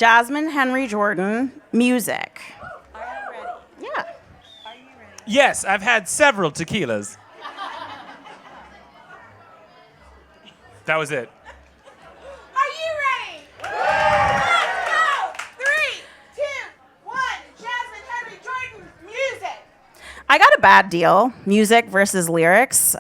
Jasmine Henri Jordan, music. Are you ready? Yeah. Are you ready? Yes, I've had several tequilas. That was it. Are you ready? Let's go! 3, 2, 1. Jasmine Henri Jordan, music. I got a bad deal, music versus lyrics.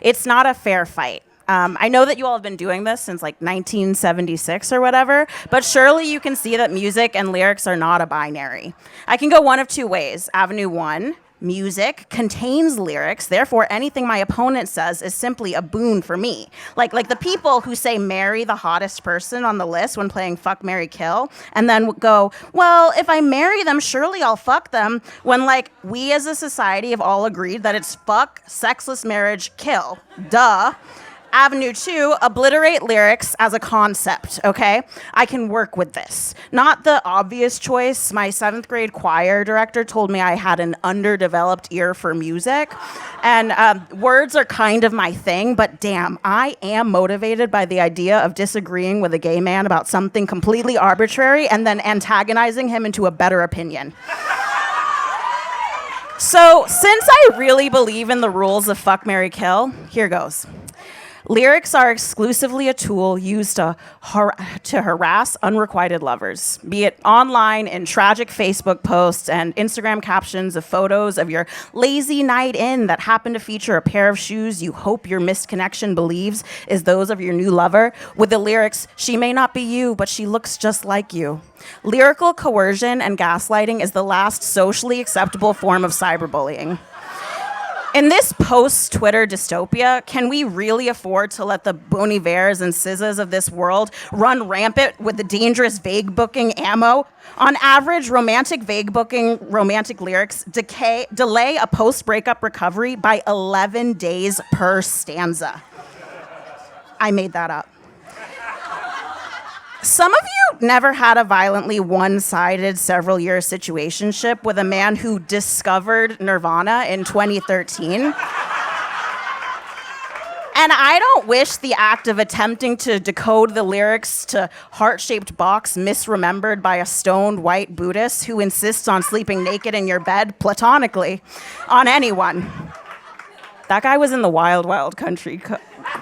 It's not a fair fight. I know that you all have been doing this since like 1976 or whatever, but surely you can see that music and lyrics are not a binary. I can go one of two ways. Avenue 1, music contains lyrics, therefore anything my opponent says is simply a boon for me. Like the people who say marry the hottest person on the list when playing fuck, marry, kill, and then go, well, if I marry them, surely I'll fuck them, when like we as a society have all agreed that it's fuck, sexless marriage, kill. Duh. Avenue 2, obliterate lyrics as a concept, okay? I can work with this. Not the obvious choice. My 7th grade choir director told me I had an underdeveloped ear for music. And words are kind of my thing, but damn, I am motivated by the idea of disagreeing with a gay man about something completely arbitrary and then antagonizing him into a better opinion. So, since I really believe in the rules of fuck, marry, kill, here goes. Lyrics are exclusively a tool used to harass unrequited lovers, be it online in tragic Facebook posts and Instagram captions of photos of your lazy night in that happen to feature a pair of shoes you hope your missed connection believes is those of your new lover, with the lyrics, "She may not be you, but she looks just like you." Lyrical coercion and gaslighting is the last socially acceptable form of cyberbullying. In this post-Twitter dystopia, can we really afford to let the Bon Ivers and SZAs of this world run rampant with the dangerous vague booking ammo? On average, romantic vague booking, romantic lyrics delay a post-breakup recovery by 11 days per stanza. I made that up. Some of you never had a violently one-sided several-year situationship with a man who discovered Nirvana in 2013. And I don't wish the act of attempting to decode the lyrics to Heart-Shaped Box misremembered by a stoned white Buddhist who insists on sleeping naked in your bed platonically on anyone. That guy was in the Wild Wild Country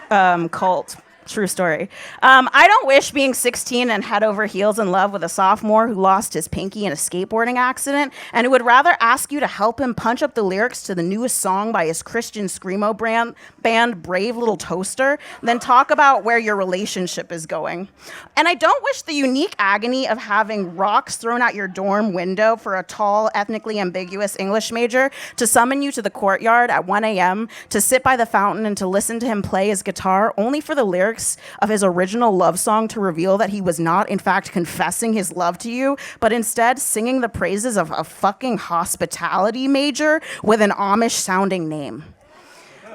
cult. True story. I don't wish being 16 and head over heels in love with a sophomore who lost his pinky in a skateboarding accident and who would rather ask you to help him punch up the lyrics to the newest song by his Christian screamo band Brave Little Toaster than talk about where your relationship is going. And I don't wish the unique agony of having rocks thrown out your dorm window for a tall, ethnically ambiguous English major to summon you to the courtyard at 1 a.m. to sit by the fountain and to listen to him play his guitar only for the lyrics of his original love song to reveal that he was not, in fact, confessing his love to you, but instead singing the praises of a fucking hospitality major with an Amish-sounding name.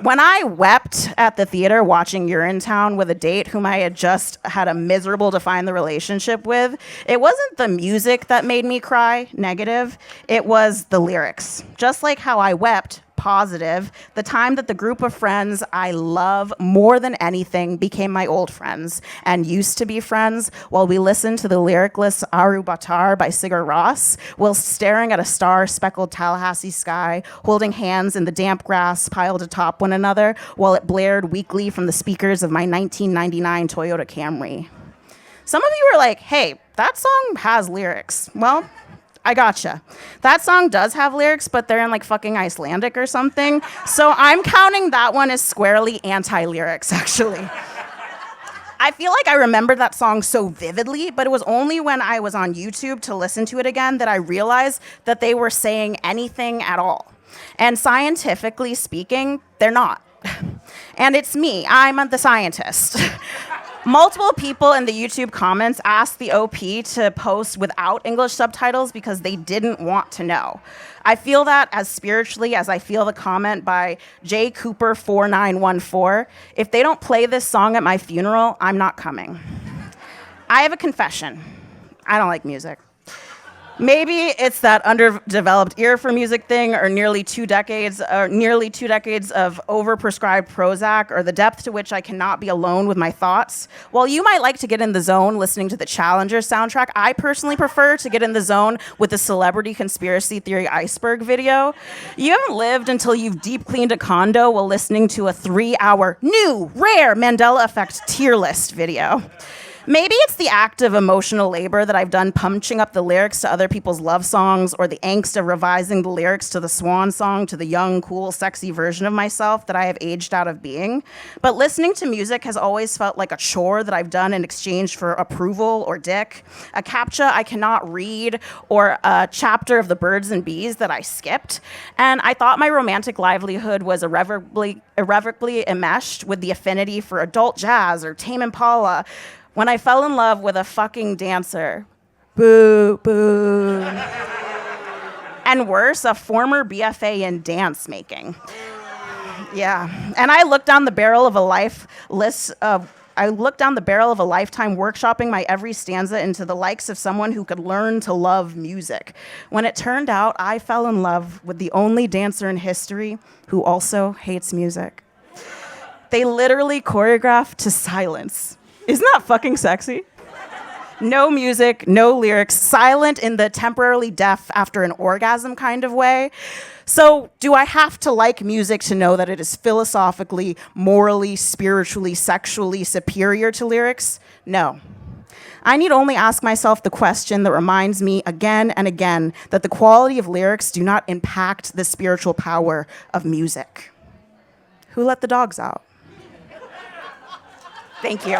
When I wept at the theater watching Urinetown with a date whom I had just had a miserable to find the relationship with, it wasn't the music that made me cry, negative, it was the lyrics. Just like how I wept, positive, the time that the group of friends I love more than anything became my old friends and used to be friends while we listened to the lyricless Aru Batar by Sigur Rós while staring at a star-speckled Tallahassee sky, holding hands in the damp grass piled atop one another while it blared weakly from the speakers of my 1999 Toyota Camry. Some of you are like, hey, that song has lyrics. Well, I gotcha. That song does have lyrics, but they're in like fucking Icelandic or something. So I'm counting that one as squarely anti-lyrics, actually. I feel like I remember that song so vividly, but it was only when I was on YouTube to listen to it again that I realized that they were saying anything at all. And scientifically speaking, they're not. And it's me, I'm the scientist. Multiple people in the YouTube comments asked the OP to post without English subtitles because they didn't want to know. I feel that as spiritually as I feel the comment by J. Cooper 4914. If they don't play this song at my funeral, I'm not coming. I have a confession. I don't like music. Maybe it's that underdeveloped ear for music thing, or nearly 2 decades of overprescribed Prozac, or the depth to which I cannot be alone with my thoughts. While you might like to get in the zone listening to the Challenger soundtrack, I personally prefer to get in the zone with the Celebrity Conspiracy Theory Iceberg video. You haven't lived until you've deep cleaned a condo while listening to a 3-hour new, rare Mandela Effect tier list video. Maybe it's the act of emotional labor that I've done punching up the lyrics to other people's love songs, or the angst of revising the lyrics to the Swan song to the young, cool, sexy version of myself that I have aged out of being. But listening to music has always felt like a chore that I've done in exchange for approval or dick, a captcha I cannot read, or a chapter of The Birds and Bees that I skipped. And I thought my romantic livelihood was irrevocably enmeshed with the affinity for adult jazz or Tame Impala, when I fell in love with a fucking dancer. Boo, boo. And worse, a former BFA in dance making. Yeah. And I looked down the barrel of a lifetime workshopping my every stanza into the likes of someone who could learn to love music. When it turned out, I fell in love with the only dancer in history who also hates music. They literally choreographed to silence. Isn't that fucking sexy? No music, no lyrics, silent in the temporarily deaf after an orgasm kind of way. So, do I have to like music to know that it is philosophically, morally, spiritually, sexually superior to lyrics? No. I need only ask myself the question that reminds me again and again that the quality of lyrics do not impact the spiritual power of music. Who let the dogs out? Thank you.